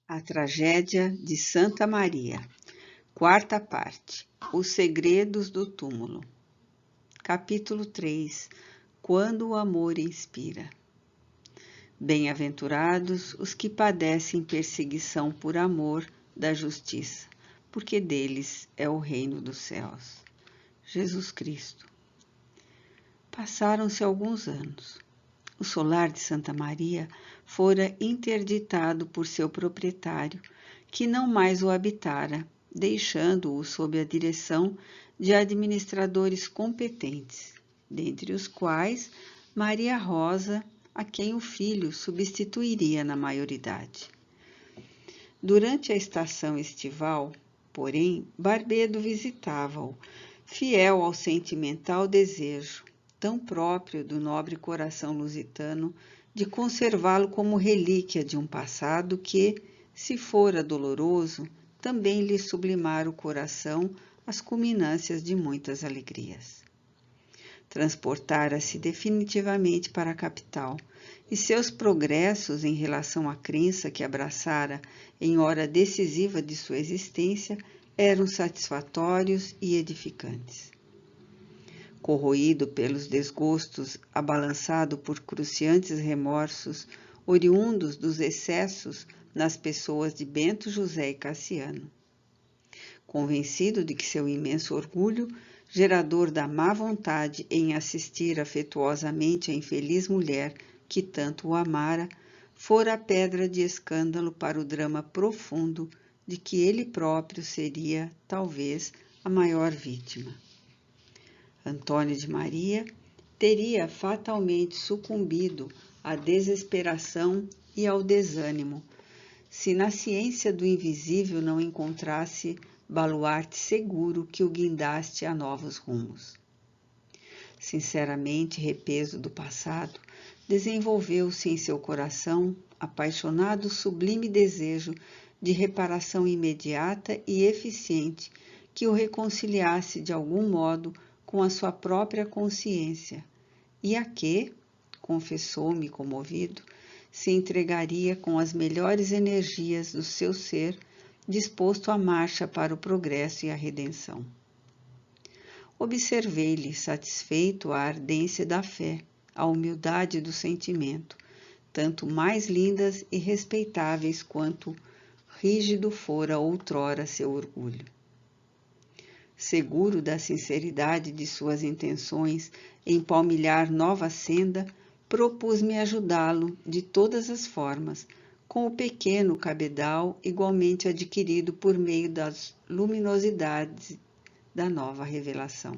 A Tragédia de Santa Maria, quarta parte, Os Segredos do Túmulo. Capítulo 3, Quando o amor inspira. Bem-aventurados os que padecem perseguição por amor da justiça, porque deles é o reino dos céus. Jesus Cristo. Passaram-se alguns anos. O solar de Santa Maria fora interditado por seu proprietário, que não mais o habitara, deixando-o sob a direção de administradores competentes, dentre os quais Maria Rosa, a quem o filho substituiria na maioridade. Durante a estação estival, porém, Barbedo visitava-o, fiel ao sentimental desejo, tão próprio do nobre coração lusitano, de conservá-lo como relíquia de um passado que, se fora doloroso, também lhe sublimara o coração às culminâncias de muitas alegrias. Transportara-se definitivamente para a capital, e seus progressos em relação à crença que abraçara em hora decisiva de sua existência eram satisfatórios e edificantes. Corroído pelos desgostos, abalançado por cruciantes remorsos, oriundos dos excessos nas pessoas de Bento José e Cassiano. Convencido de que seu imenso orgulho, gerador da má vontade em assistir afetuosamente a infeliz mulher que tanto o amara, fora a pedra de escândalo para o drama profundo de que ele próprio seria, talvez, a maior vítima. Antônio de Maria teria fatalmente sucumbido à desesperação e ao desânimo, se na ciência do invisível não encontrasse baluarte seguro que o guindasse a novos rumos. Sinceramente repeso do passado, desenvolveu-se em seu coração apaixonado sublime desejo de reparação imediata e eficiente que o reconciliasse de algum modo com a sua própria consciência, e a que, confessou-me comovido, se entregaria com as melhores energias do seu ser, disposto à marcha para o progresso e a redenção. Observei-lhe satisfeito a ardência da fé, a humildade do sentimento, tanto mais lindas e respeitáveis quanto rígido fora outrora seu orgulho. Seguro da sinceridade de suas intenções em palmilhar nova senda, propus-me ajudá-lo de todas as formas, com o pequeno cabedal igualmente adquirido por meio das luminosidades da nova revelação.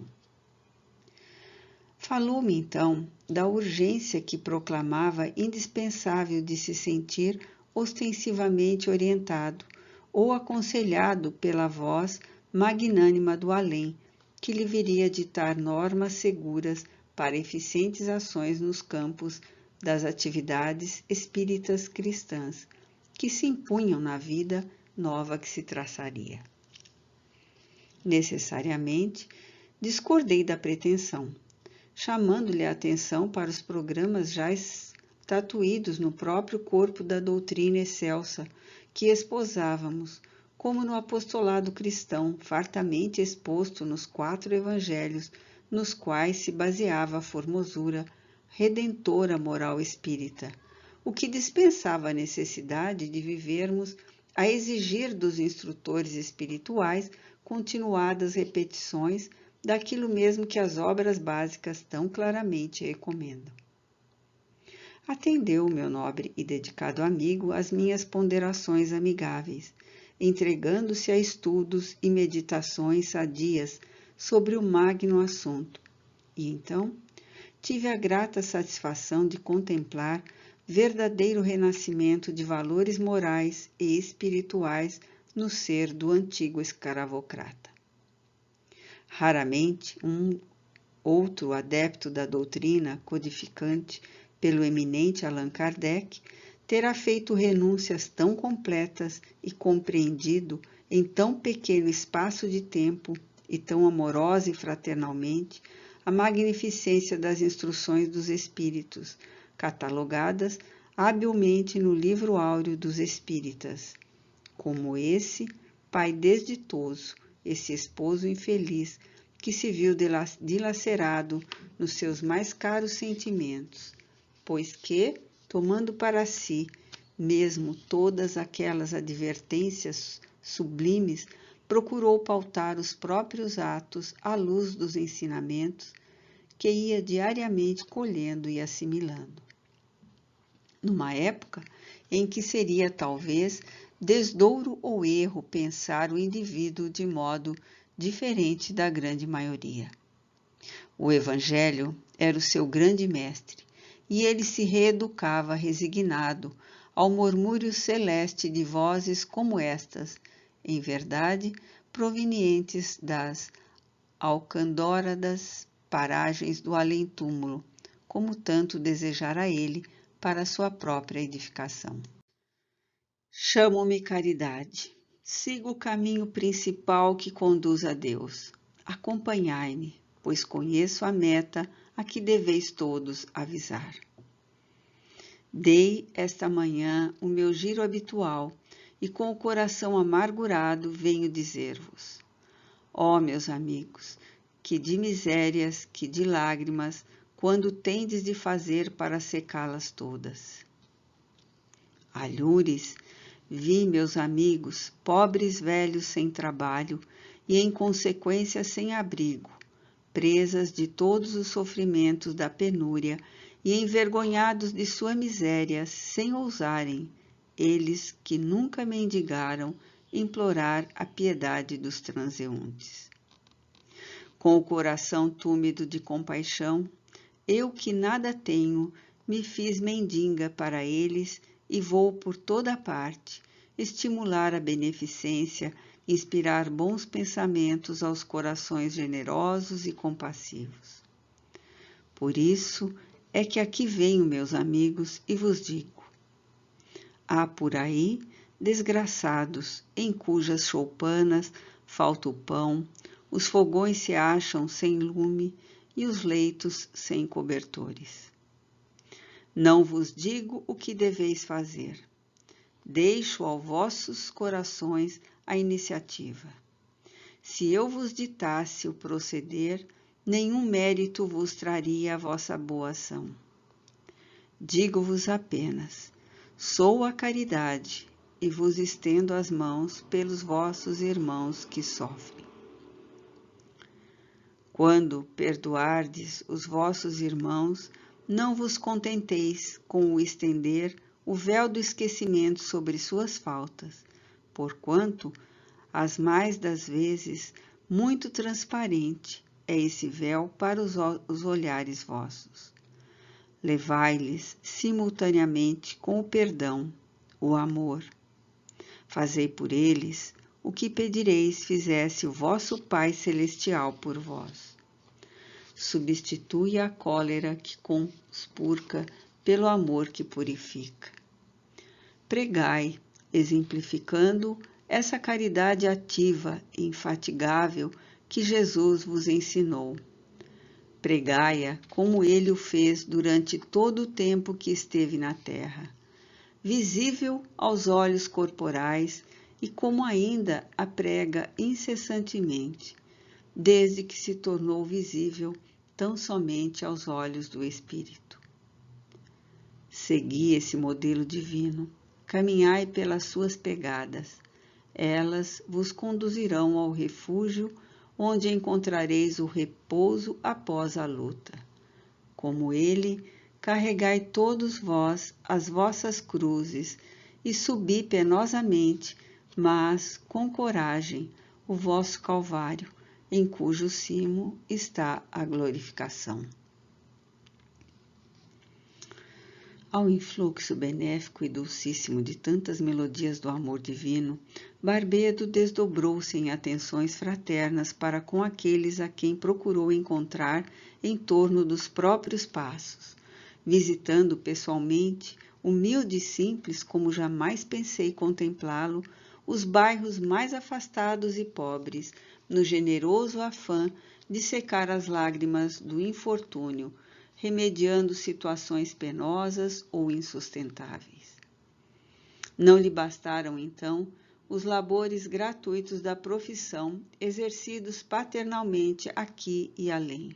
Falou-me, então, da urgência que proclamava indispensável de se sentir ostensivamente orientado ou aconselhado pela voz magnânima do além, que lhe viria ditar normas seguras para eficientes ações nos campos das atividades espíritas cristãs, que se impunham na vida nova que se traçaria. Necessariamente, discordei da pretensão, chamando-lhe a atenção para os programas já estatuídos no próprio corpo da doutrina excelsa que esposávamos, como no apostolado cristão, fartamente exposto nos 4 evangelhos, nos quais se baseava a formosura redentora moral espírita, o que dispensava a necessidade de vivermos a exigir dos instrutores espirituais continuadas repetições daquilo mesmo que as obras básicas tão claramente recomendam. Atendeu o meu nobre e dedicado amigo às minhas ponderações amigáveis, entregando-se a estudos e meditações sadias sobre o magno assunto, e então tive a grata satisfação de contemplar verdadeiro renascimento de valores morais e espirituais no ser do antigo escravocrata. Raramente outro adepto da doutrina codificante pelo eminente Allan Kardec terá feito renúncias tão completas e compreendido em tão pequeno espaço de tempo e tão amorosa e fraternalmente a magnificência das instruções dos Espíritos, catalogadas habilmente no Livro Áureo dos Espíritas, como esse pai desditoso, esse esposo infeliz, que se viu dilacerado nos seus mais caros sentimentos, pois que, tomando para si mesmo todas aquelas advertências sublimes, procurou pautar os próprios atos à luz dos ensinamentos que ia diariamente colhendo e assimilando. Numa época em que seria talvez desdouro ou erro pensar o indivíduo de modo diferente da grande maioria. O Evangelho era o seu grande mestre, e ele se reeducava resignado ao murmúrio celeste de vozes como estas, em verdade, provenientes das alcandoradas paragens do além-túmulo, como tanto desejara ele para sua própria edificação. Chamo-me caridade. Sigo o caminho principal que conduz a Deus. Acompanhai-me, pois conheço a meta a que deveis todos avisar. Dei esta manhã o meu giro habitual e com o coração amargurado venho dizer-vos: ó meus amigos, que de misérias, que de lágrimas, quando tendes de fazer para secá-las todas. Alhures, vi, meus amigos, pobres velhos sem trabalho e, em consequência, sem abrigo, presas de todos os sofrimentos da penúria e envergonhados de sua miséria, sem ousarem, eles que nunca mendigaram, implorar a piedade dos transeuntes. Com o coração túmido de compaixão, eu que nada tenho, me fiz mendiga para eles e vou por toda parte estimular a beneficência, inspirar bons pensamentos aos corações generosos e compassivos. Por isso é que aqui venho, meus amigos, e vos digo: há por aí desgraçados em cujas choupanas falta o pão, os fogões se acham sem lume e os leitos sem cobertores. Não vos digo o que deveis fazer. Deixo aos vossos corações a iniciativa. Se eu vos ditasse o proceder, nenhum mérito vos traria a vossa boa ação. Digo-vos apenas: sou a caridade e vos estendo as mãos pelos vossos irmãos que sofrem. Quando perdoardes os vossos irmãos, não vos contenteis com o estender o véu do esquecimento sobre suas faltas, porquanto, as mais das vezes, muito transparente é esse véu para os olhares vossos. Levai-lhes simultaneamente com o perdão, o amor. Fazei por eles o que pedireis fizesse o vosso Pai Celestial por vós. Substitui a cólera que conspurca pelo amor que purifica. Pregai, exemplificando essa caridade ativa e infatigável que Jesus vos ensinou. Pregai-a como ele o fez durante todo o tempo que esteve na terra, visível aos olhos corporais e como ainda a prega incessantemente, desde que se tornou visível tão somente aos olhos do Espírito. Segui esse modelo divino, caminhai pelas suas pegadas, elas vos conduzirão ao refúgio onde encontrareis o repouso após a luta. Como ele, carregai todos vós as vossas cruzes e subi penosamente, mas com coragem, o vosso Calvário, em cujo cimo está a glorificação. Ao influxo benéfico e dulcíssimo de tantas melodias do amor divino, Barbedo desdobrou-se em atenções fraternas para com aqueles a quem procurou encontrar em torno dos próprios passos, visitando pessoalmente, humilde e simples como jamais pensei contemplá-lo, os bairros mais afastados e pobres, no generoso afã de secar as lágrimas do infortúnio, remediando situações penosas ou insustentáveis. Não lhe bastaram, então, os labores gratuitos da profissão exercidos paternalmente aqui e além.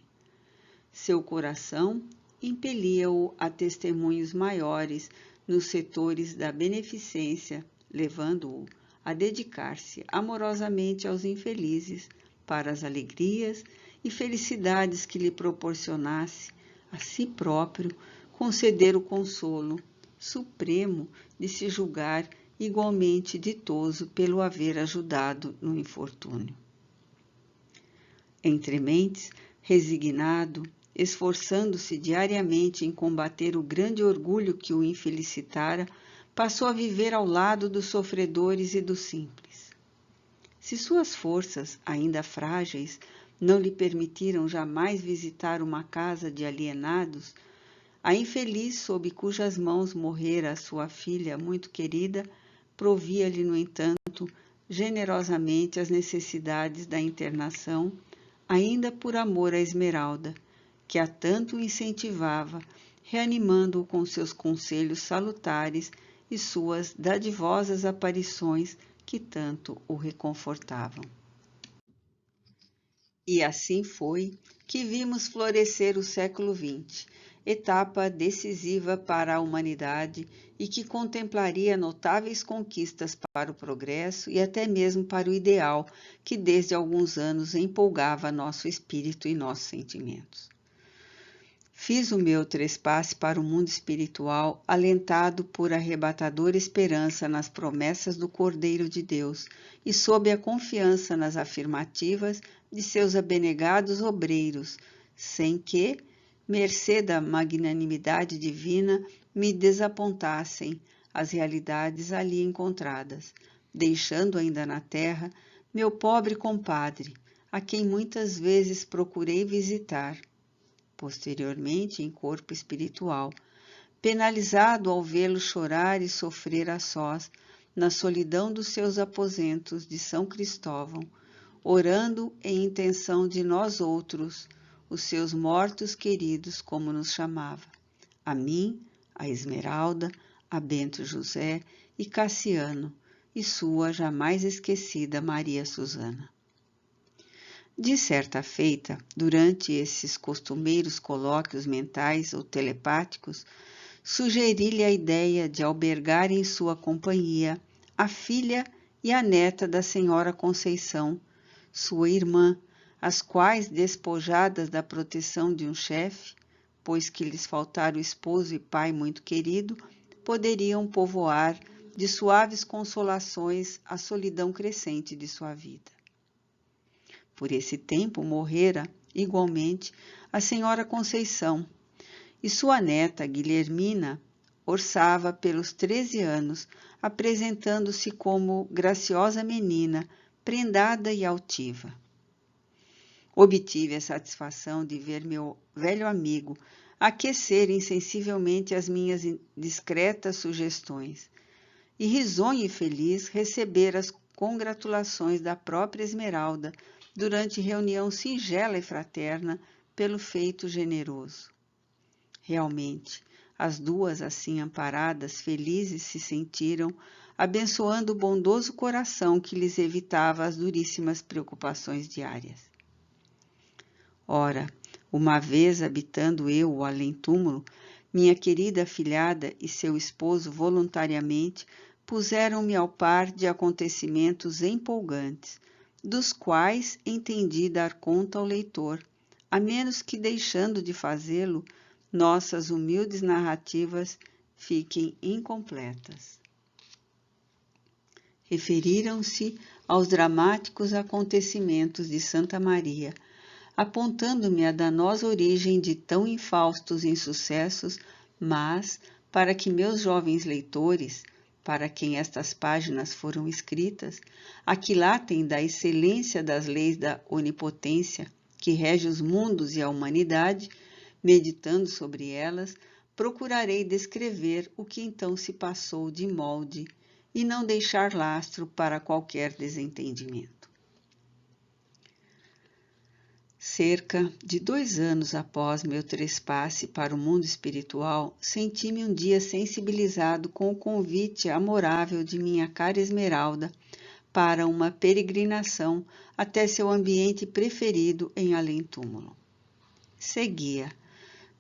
Seu coração impelia-o a testemunhos maiores nos setores da beneficência, levando-o a dedicar-se amorosamente aos infelizes para as alegrias e felicidades que lhe proporcionasse a si próprio conceder o consolo supremo de se julgar igualmente ditoso pelo haver ajudado no infortúnio. Entre mentes, resignado, esforçando-se diariamente em combater o grande orgulho que o infelicitara, passou a viver ao lado dos sofredores e dos simples. Se suas forças, ainda frágeis, não lhe permitiram jamais visitar uma casa de alienados, a infeliz sob cujas mãos morrera a sua filha muito querida, provia-lhe, no entanto, generosamente as necessidades da internação, ainda por amor à Esmeralda, que a tanto incentivava, reanimando-o com seus conselhos salutares e suas dadivosas aparições que tanto o reconfortavam. E assim foi que vimos florescer o século XX, etapa decisiva para a humanidade e que contemplaria notáveis conquistas para o progresso e até mesmo para o ideal que desde alguns anos empolgava nosso espírito e nossos sentimentos. Fiz o meu trespasse para o mundo espiritual, alentado por arrebatadora esperança nas promessas do Cordeiro de Deus e sob a confiança nas afirmativas de seus abnegados obreiros, sem que, mercê da magnanimidade divina, me desapontassem as realidades ali encontradas, deixando ainda na terra meu pobre compadre, a quem muitas vezes procurei visitar, posteriormente em corpo espiritual, penalizado ao vê-lo chorar e sofrer a sós, na solidão dos seus aposentos de São Cristóvão, orando em intenção de nós outros, os seus mortos queridos, como nos chamava, a mim, a Esmeralda, a Bento José e Cassiano, e sua jamais esquecida Maria Susana. De certa feita, durante esses costumeiros colóquios mentais ou telepáticos, sugeri-lhe a ideia de albergar em sua companhia a filha e a neta da senhora Conceição, sua irmã, as quais, despojadas da proteção de um chefe, pois que lhes faltara o esposo e pai muito querido, poderiam povoar de suaves consolações a solidão crescente de sua vida. Por esse tempo morrera, igualmente, a senhora Conceição, e sua neta, Guilhermina, orçava pelos 13 anos, apresentando-se como graciosa menina, prendada e altiva. Obtive a satisfação de ver meu velho amigo aquecer insensivelmente as minhas discretas sugestões, e risonho e feliz receber as congratulações da própria Esmeralda, durante reunião singela e fraterna, pelo feito generoso. Realmente, as duas assim amparadas, felizes se sentiram, abençoando o bondoso coração que lhes evitava as duríssimas preocupações diárias. Ora, uma vez habitando eu o além-túmulo, minha querida afilhada e seu esposo voluntariamente puseram-me ao par de acontecimentos empolgantes, dos quais entendi dar conta ao leitor, a menos que, deixando de fazê-lo, nossas humildes narrativas fiquem incompletas. Referiram-se aos dramáticos acontecimentos de Santa Maria, apontando-me a danosa origem de tão infaustos insucessos, mas, para que meus jovens leitores, para quem estas páginas foram escritas, aquilatem da excelência das leis da onipotência que rege os mundos e a humanidade, meditando sobre elas, procurarei descrever o que então se passou de molde e não deixar lastro para qualquer desentendimento. Cerca de 2 anos após meu trespasse para o mundo espiritual, senti-me um dia sensibilizado com o convite amorável de minha cara Esmeralda para uma peregrinação até seu ambiente preferido em além-túmulo. Seguia,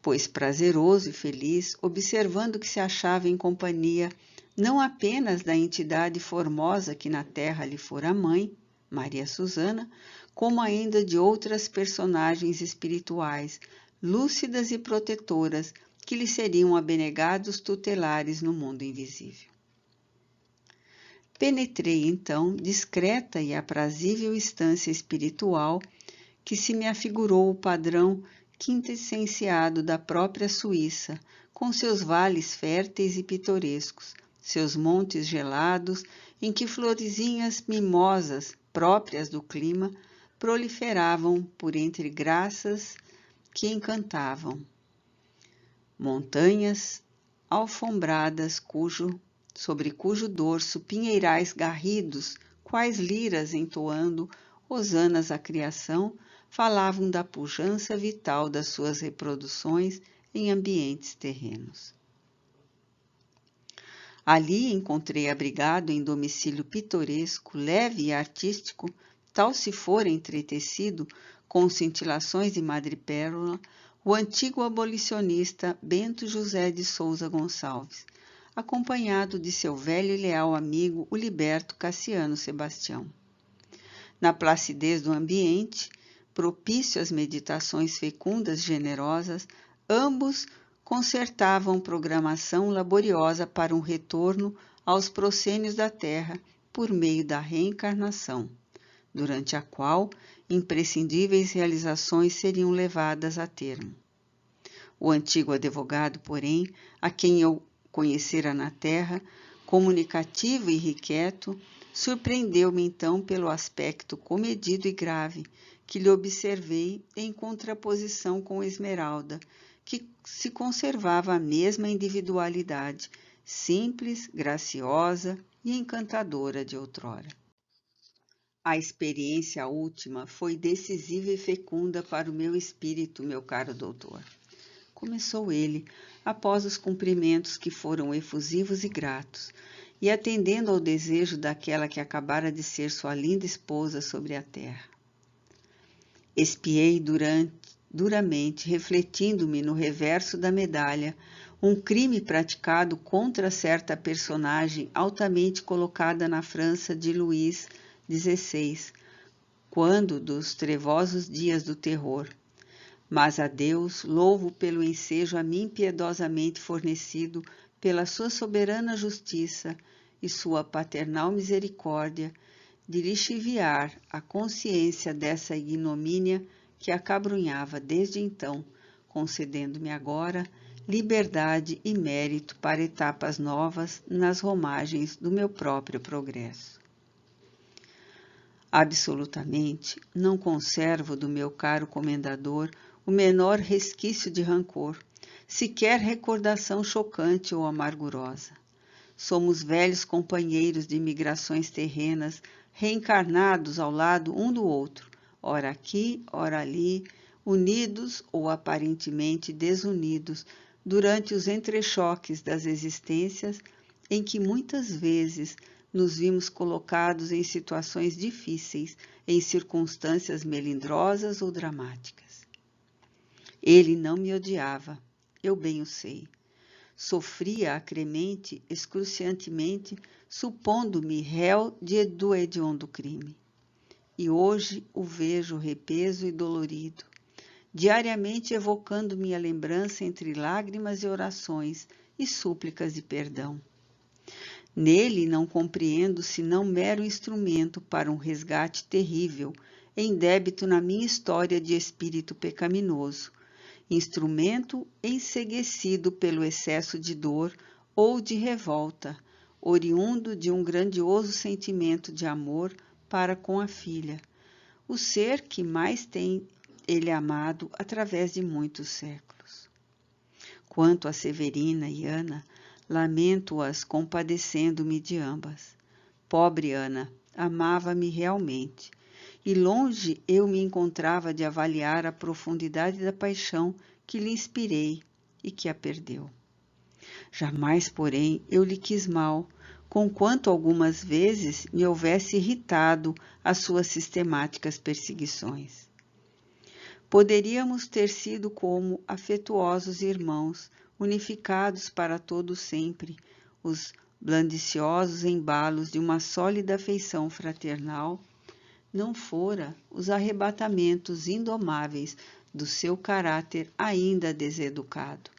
pois prazeroso e feliz, observando que se achava em companhia não apenas da entidade formosa que na terra lhe fora mãe, Maria Susana, como ainda de outras personagens espirituais, lúcidas e protetoras, que lhe seriam abnegados tutelares no mundo invisível. Penetrei, então, discreta e aprazível estância espiritual que se me afigurou o padrão quintessenciado da própria Suíça, com seus vales férteis e pitorescos, seus montes gelados, em que florezinhas mimosas, próprias do clima, proliferavam por entre graças que encantavam. Montanhas alfombradas sobre cujo dorso pinheirais garridos, quais liras entoando hosanas à criação, falavam da pujança vital das suas reproduções em ambientes terrenos. Ali encontrei abrigado em domicílio pitoresco, leve e artístico, tal se fora entretecido com cintilações de madrepérola, o antigo abolicionista Bento José de Souza Gonçalves, acompanhado de seu velho e leal amigo, o liberto Cassiano Sebastião. Na placidez do ambiente, propício às meditações fecundas e generosas, ambos concertavam programação laboriosa para um retorno aos proscênios da terra por meio da reencarnação, durante a qual imprescindíveis realizações seriam levadas a termo. O antigo advogado, porém, a quem eu conhecera na terra, comunicativo e irrequieto, surpreendeu-me então pelo aspecto comedido e grave que lhe observei em contraposição com Esmeralda, que se conservava a mesma individualidade, simples, graciosa e encantadora de outrora. A experiência última foi decisiva e fecunda para o meu espírito, meu caro doutor. Começou ele, após os cumprimentos que foram efusivos e gratos, e atendendo ao desejo daquela que acabara de ser sua linda esposa sobre a terra. Espiei duramente, refletindo-me no reverso da medalha, um crime praticado contra certa personagem altamente colocada na França de Luís XVI, quando dos trevosos dias do terror. Mas a Deus louvo pelo ensejo a mim piedosamente fornecido pela sua soberana justiça e sua paternal misericórdia, de lixiviar a consciência dessa ignomínia que acabrunhava desde então, concedendo-me agora liberdade e mérito para etapas novas nas romagens do meu próprio progresso. Absolutamente não conservo do meu caro comendador o menor resquício de rancor, sequer recordação chocante ou amargurosa. Somos velhos companheiros de migrações terrenas, reencarnados ao lado um do outro, ora aqui, ora ali, unidos ou aparentemente desunidos, durante os entrechoques das existências em que muitas vezes nos vimos colocados em situações difíceis, em circunstâncias melindrosas ou dramáticas. Ele não me odiava, eu bem o sei. Sofria acremente, excruciantemente, supondo-me réu do hediondo crime. E hoje o vejo repeso e dolorido, diariamente evocando-me a lembrança entre lágrimas e orações e súplicas de perdão. Nele não compreendo senão mero instrumento para um resgate terrível, em débito na minha história de espírito pecaminoso, instrumento enceguecido pelo excesso de dor ou de revolta, oriundo de um grandioso sentimento de amor para com a filha, o ser que mais tem ele amado através de muitos séculos. Quanto a Severina e Ana, lamento-as compadecendo-me de ambas. Pobre Ana, amava-me realmente, e longe eu me encontrava de avaliar a profundidade da paixão que lhe inspirei e que a perdeu. Jamais, porém, eu lhe quis mal, conquanto algumas vezes me houvesse irritado as suas sistemáticas perseguições. Poderíamos ter sido como afetuosos irmãos, unificados para todo sempre, os blandiciosos embalos de uma sólida afeição fraternal, não fora os arrebatamentos indomáveis do seu caráter ainda deseducado.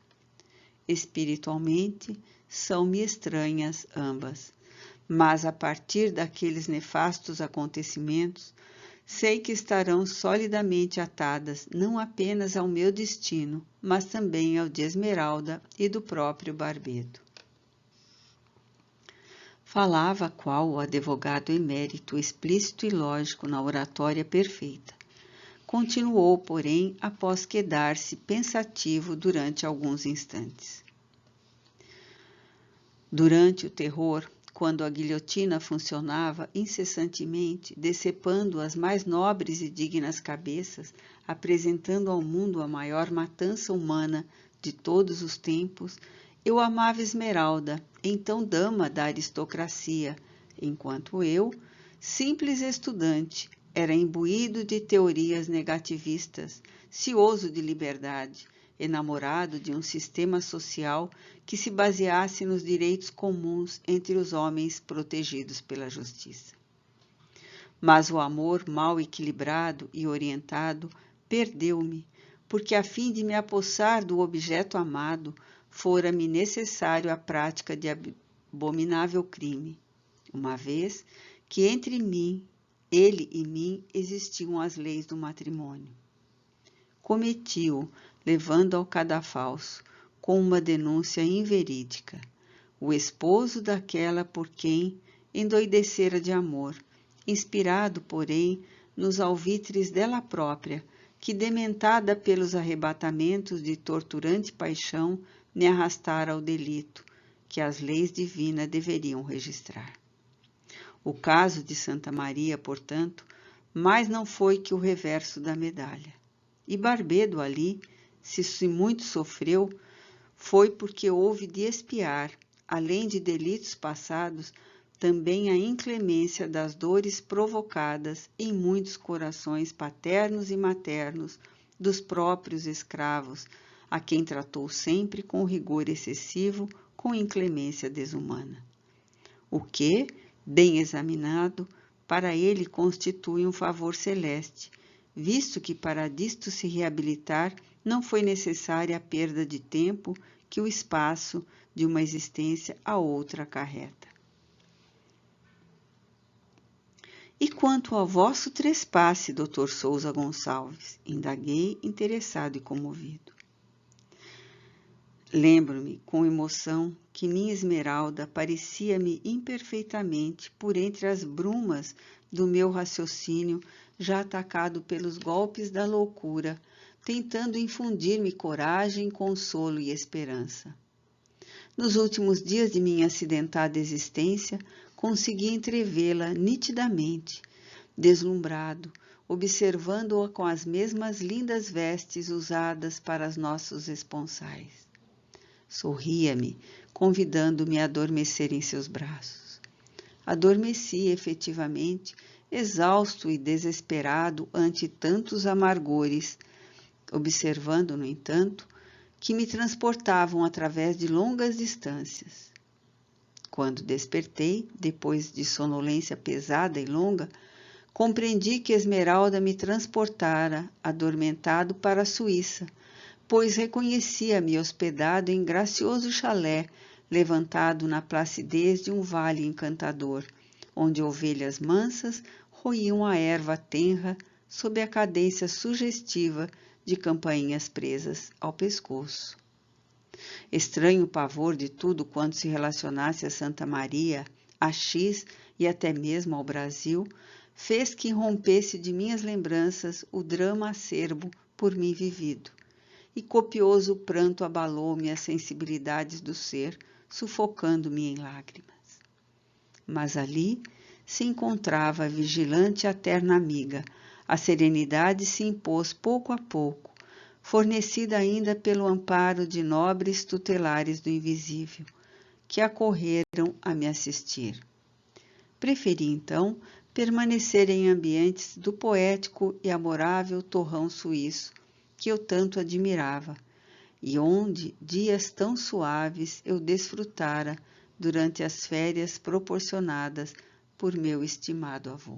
Espiritualmente, são-me estranhas ambas, mas a partir daqueles nefastos acontecimentos, sei que estarão solidamente atadas não apenas ao meu destino, mas também ao de Esmeralda e do próprio Barbedo. Falava qual o advogado emérito, explícito e lógico na oratória perfeita. Continuou, porém, após quedar-se pensativo durante alguns instantes. Durante o terror, quando a guilhotina funcionava incessantemente, decepando as mais nobres e dignas cabeças, apresentando ao mundo a maior matança humana de todos os tempos, eu amava Esmeralda, então dama da aristocracia, enquanto eu, simples estudante, era imbuído de teorias negativistas, cioso de liberdade, enamorado de um sistema social que se baseasse nos direitos comuns entre os homens protegidos pela justiça. Mas o amor mal equilibrado e orientado perdeu-me, porque a fim de me apossar do objeto amado, fora-me necessário a prática de abominável crime, uma vez que entre ele e mim existiam as leis do matrimônio. Cometi-o, levando ao cadafalso, com uma denúncia inverídica, o esposo daquela por quem endoidecera de amor, inspirado, porém, nos alvitres dela própria, que, dementada pelos arrebatamentos de torturante paixão, me arrastara ao delito, que as leis divinas deveriam registrar. O caso de Santa Maria, portanto, mais não foi que o reverso da medalha. E Barbedo ali, se muito sofreu, foi porque houve de expiar, além de delitos passados, também a inclemência das dores provocadas em muitos corações paternos e maternos dos próprios escravos, a quem tratou sempre com rigor excessivo, com inclemência desumana. O que, bem examinado, para ele constitui um favor celeste, visto que para disto se reabilitar não foi necessária a perda de tempo que o espaço de uma existência a outra acarreta. E quanto ao vosso trespasse, Dr. Sousa Gonçalves? Indaguei, interessado e comovido. Lembro-me, com emoção, que minha Esmeralda parecia-me imperfeitamente por entre as brumas do meu raciocínio já atacado pelos golpes da loucura, tentando infundir-me coragem, consolo e esperança. Nos últimos dias de minha acidentada existência, consegui entrevê-la nitidamente, deslumbrado, observando-a com as mesmas lindas vestes usadas para os nossos esponsais. Sorria-me, convidando-me a adormecer em seus braços. Adormeci, efetivamente, exausto e desesperado ante tantos amargores, observando, no entanto, que me transportavam através de longas distâncias. Quando despertei, depois de sonolência pesada e longa, compreendi que Esmeralda me transportara, adormentado, para a Suíça, pois reconhecia-me hospedado em gracioso chalé, levantado na placidez de um vale encantador, onde ovelhas mansas roíam a erva tenra sob a cadência sugestiva de campainhas presas ao pescoço. Estranho pavor de tudo quanto se relacionasse a Santa Maria, a X e até mesmo ao Brasil, fez que rompesse de minhas lembranças o drama acerbo por mim vivido, e copioso pranto abalou-me as sensibilidades do ser, sufocando-me em lágrimas. Mas ali se encontrava a vigilante e terna amiga. A serenidade se impôs pouco a pouco, fornecida ainda pelo amparo de nobres tutelares do invisível, que acorreram a me assistir. Preferi, então, permanecer em ambientes do poético e amorável torrão suíço, que eu tanto admirava, e onde dias tão suaves eu desfrutara durante as férias proporcionadas por meu estimado avô.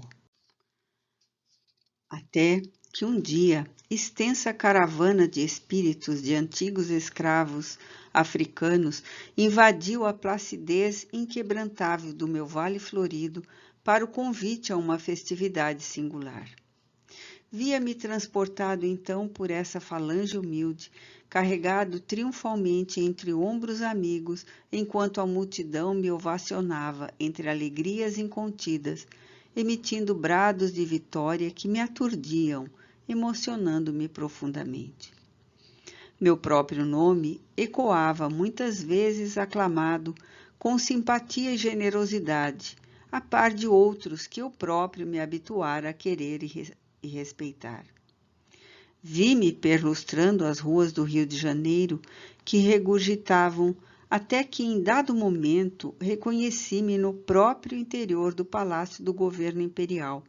Até que um dia, extensa caravana de espíritos de antigos escravos africanos invadiu a placidez inquebrantável do meu vale florido para o convite a uma festividade singular. Via-me transportado então por essa falange humilde, carregado triunfalmente entre ombros amigos, enquanto a multidão me ovacionava entre alegrias incontidas, emitindo brados de vitória que me aturdiam, emocionando-me profundamente. Meu próprio nome ecoava muitas vezes aclamado com simpatia e generosidade, a par de outros que eu próprio me habituara a querer e respeitar. Vi-me perlustrando as ruas do Rio de Janeiro, que regurgitavam, até que em dado momento reconheci-me no próprio interior do Palácio do Governo Imperial,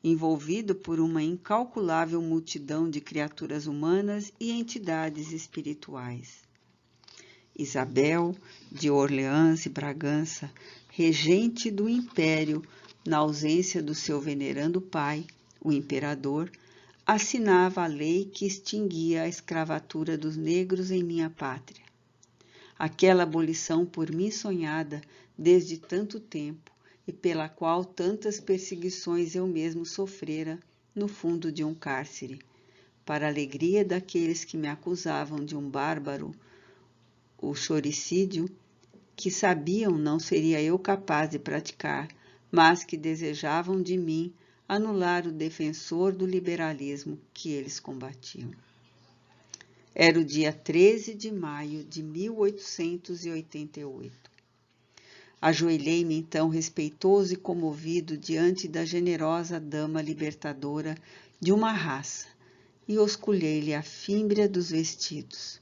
envolvido por uma incalculável multidão de criaturas humanas e entidades espirituais. Isabel, de Orleans e Bragança, regente do Império, na ausência do seu venerando pai, o imperador, assinava a lei que extinguia a escravatura dos negros em minha pátria. Aquela abolição por mim sonhada desde tanto tempo e pela qual tantas perseguições eu mesmo sofrera no fundo de um cárcere, para a alegria daqueles que me acusavam de um bárbaro, o choricídio, que sabiam não seria eu capaz de praticar, mas que desejavam de mim anular o defensor do liberalismo que eles combatiam. Era o dia 13 de maio de 1888. Ajoelhei-me então respeitoso e comovido diante da generosa dama libertadora de uma raça e osculhei-lhe a fímbria dos vestidos.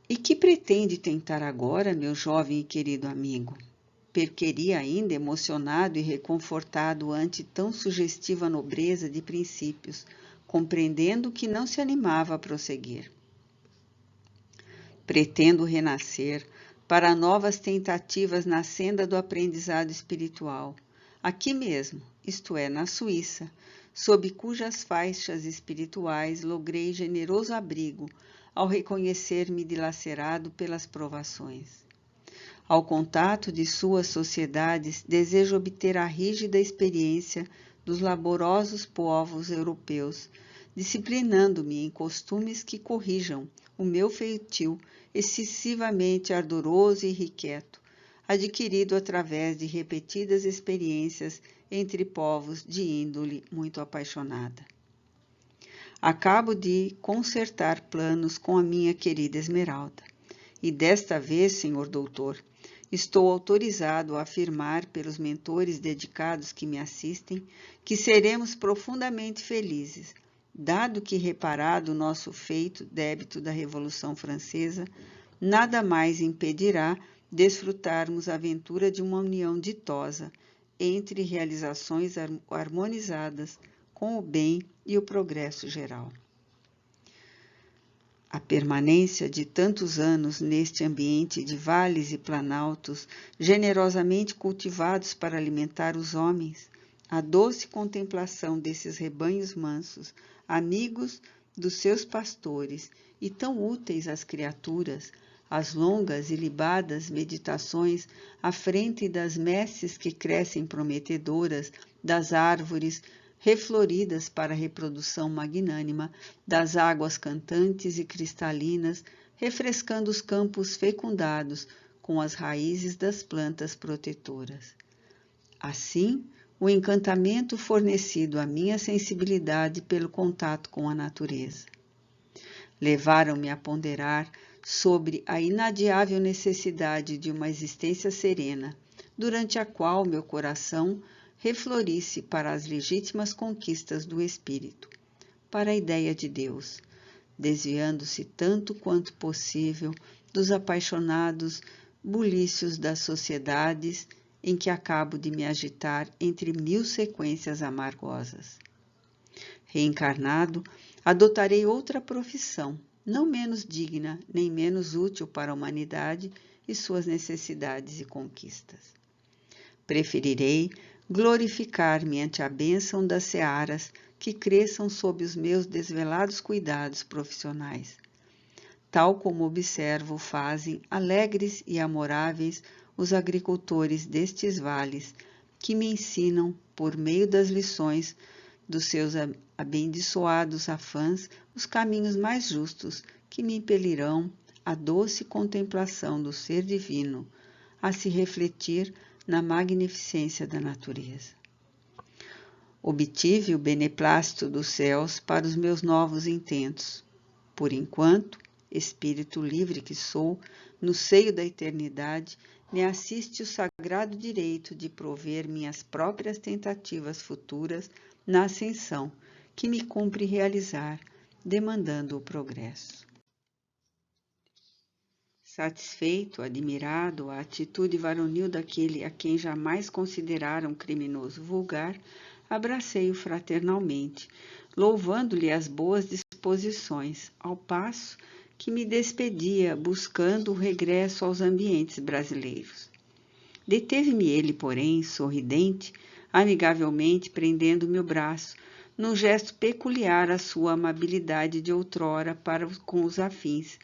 E que pretende tentar agora, meu jovem e querido amigo? Perqueri ainda emocionado e reconfortado ante tão sugestiva nobreza de princípios, compreendendo que não se animava a prosseguir. Pretendo renascer para novas tentativas na senda do aprendizado espiritual, aqui mesmo, isto é, na Suíça, sob cujas faixas espirituais logrei generoso abrigo ao reconhecer-me dilacerado pelas provações. Ao contato de suas sociedades, desejo obter a rígida experiência dos laborosos povos europeus, disciplinando-me em costumes que corrijam o meu feitio excessivamente ardoroso e irrequieto, adquirido através de repetidas experiências entre povos de índole muito apaixonada. Acabo de concertar planos com a minha querida Esmeralda, e desta vez, senhor doutor, estou autorizado a afirmar pelos mentores dedicados que me assistem que seremos profundamente felizes, dado que, reparado o nosso feito débito da Revolução Francesa, nada mais impedirá desfrutarmos a aventura de uma união ditosa entre realizações harmonizadas com o bem e o progresso geral. A permanência de tantos anos neste ambiente de vales e planaltos generosamente cultivados para alimentar os homens, a doce contemplação desses rebanhos mansos, amigos dos seus pastores e tão úteis às criaturas, as longas e libadas meditações à frente das messes que crescem prometedoras das árvores refloridas para a reprodução magnânima das águas cantantes e cristalinas, refrescando os campos fecundados com as raízes das plantas protetoras. Assim, o encantamento fornecido à minha sensibilidade pelo contato com a natureza. Levaram-me a ponderar sobre a inadiável necessidade de uma existência serena, durante a qual meu coração reflorisse para as legítimas conquistas do espírito, para a ideia de Deus, desviando-se tanto quanto possível dos apaixonados bulícios das sociedades em que acabo de me agitar entre 1000 sequências amargosas. Reencarnado, adotarei outra profissão, não menos digna nem menos útil para a humanidade e suas necessidades e conquistas. Preferirei glorificar-me ante a bênção das searas que cresçam sob os meus desvelados cuidados profissionais, tal como observo fazem alegres e amoráveis os agricultores destes vales, que me ensinam, por meio das lições dos seus abençoados afãs, os caminhos mais justos que me impelirão à doce contemplação do ser divino, a se refletir na magnificência da natureza. Obtive o beneplácito dos céus para os meus novos intentos. Por enquanto, espírito livre que sou, no seio da eternidade, me assiste o sagrado direito de prover minhas próprias tentativas futuras na ascensão, que me cumpre realizar, demandando o progresso. Satisfeito, admirado, a atitude varonil daquele a quem jamais consideraram criminoso vulgar, abracei-o fraternalmente, louvando-lhe as boas disposições, ao passo que me despedia, buscando o regresso aos ambientes brasileiros. Deteve-me ele, porém, sorridente, amigavelmente prendendo-me o braço, num gesto peculiar à sua amabilidade de outrora para com os afins,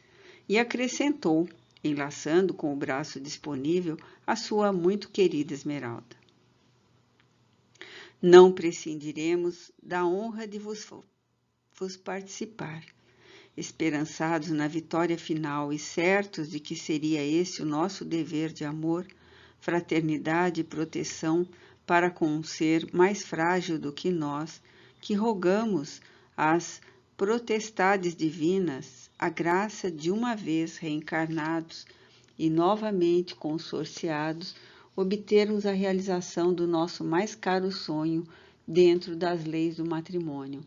e acrescentou, enlaçando com o braço disponível a sua muito querida Esmeralda: não prescindiremos da honra de vos participar. Esperançados na vitória final e certos de que seria esse o nosso dever de amor, fraternidade e proteção para com um ser mais frágil do que nós, que rogamos às potestades divinas a graça de, uma vez reencarnados e novamente consorciados, obtermos a realização do nosso mais caro sonho dentro das leis do matrimônio,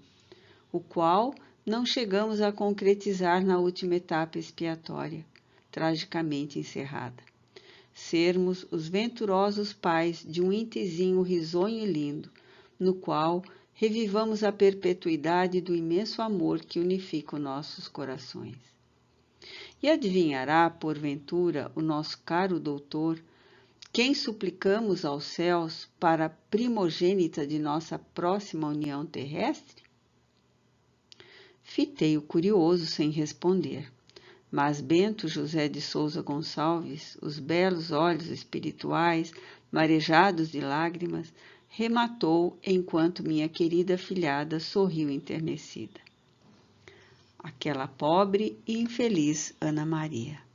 o qual não chegamos a concretizar na última etapa expiatória, tragicamente encerrada. Sermos os venturosos pais de um intezinho risonho e lindo, no qual revivamos a perpetuidade do imenso amor que unifica os nossos corações. E adivinhará, porventura, o nosso caro doutor, quem suplicamos aos céus para a primogênita de nossa próxima união terrestre? Fitei-o curioso sem responder, mas Bento José de Souza Gonçalves, os belos olhos espirituais, marejados de lágrimas, rematou enquanto minha querida afilhada sorriu enternecida. Aquela pobre e infeliz Ana Maria.